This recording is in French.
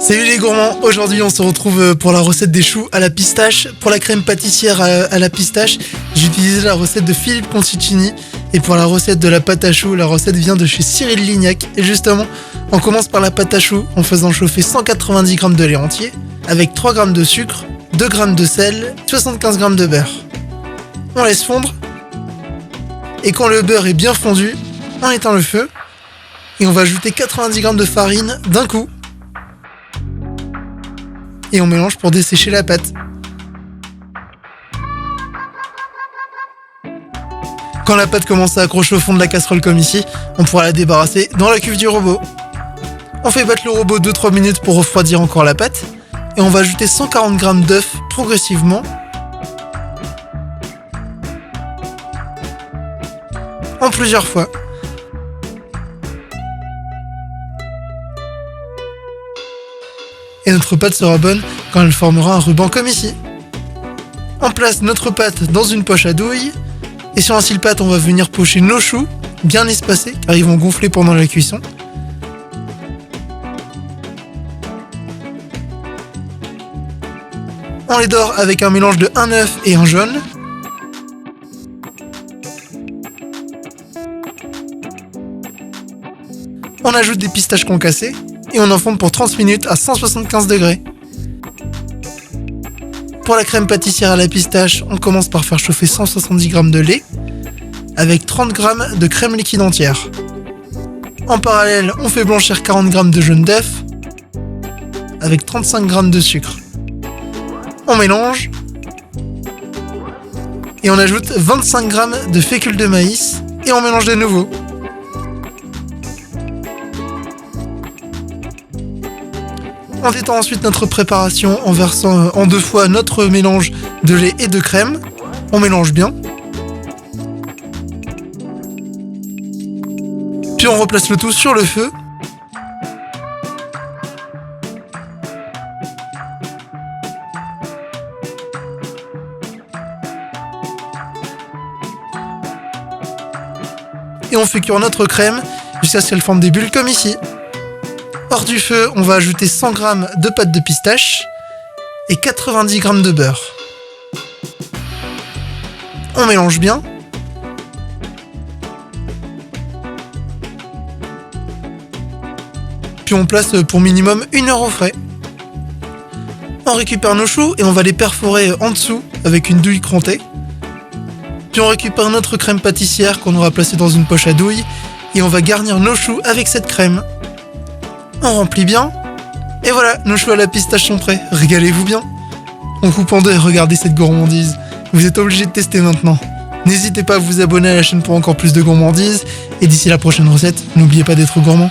Salut les gourmands, aujourd'hui on se retrouve pour la recette des choux à la pistache. Pour la crème pâtissière à la pistache, j'ai utilisé la recette de Philippe Conticini. Et pour la recette de la pâte à choux, la recette vient de chez Cyril Lignac. Et justement, on commence par la pâte à choux en faisant chauffer 190 g de lait entier, avec 3 g de sucre, 2 g de sel, 75 g de beurre. On laisse fondre. Et quand le beurre est bien fondu, on éteint le feu. Et on va ajouter 90 g de farine d'un coup. Et on mélange pour dessécher la pâte. Quand la pâte commence à accrocher au fond de la casserole comme ici, on pourra la débarrasser dans la cuve du robot. On fait battre le robot 2-3 minutes pour refroidir encore la pâte. Et on va ajouter 140 g d'œufs progressivement. En plusieurs fois. Et notre pâte sera bonne quand elle formera un ruban comme ici. On place notre pâte dans une poche à douille. Et sur un cile-pâte, on va venir pocher nos choux, bien espacés, car ils vont gonfler pendant la cuisson. On les dore avec un mélange de un œuf et un jaune. On ajoute des pistaches concassées et on enfonce pour 30 minutes à 175 degrés. Pour la crème pâtissière à la pistache, on commence par faire chauffer 170 g de lait avec 30 g de crème liquide entière. En parallèle, on fait blanchir 40 g de jaune d'œuf avec 35 g de sucre. On mélange et on ajoute 25 g de fécule de maïs et on mélange de nouveau. On détend ensuite notre préparation en versant en 2 fois notre mélange de lait et de crème. On mélange bien. Puis on replace le tout sur le feu. Et on fait cuire notre crème jusqu'à ce qu'elle forme des bulles comme ici. Hors du feu, on va ajouter 100 g de pâte de pistache et 90 g de beurre. On mélange bien. Puis on place pour minimum 1 heure au frais. On récupère nos choux et on va les perforer en dessous avec une douille crantée. Puis on récupère notre crème pâtissière qu'on aura placée dans une poche à douille et on va garnir nos choux avec cette crème. On remplit bien. Et voilà, nos choux à la pistache sont prêts. Régalez-vous bien. On coupe en deux et regardez cette gourmandise. Vous êtes obligés de tester maintenant. N'hésitez pas à vous abonner à la chaîne pour encore plus de gourmandises. Et d'ici la prochaine recette, n'oubliez pas d'être gourmand.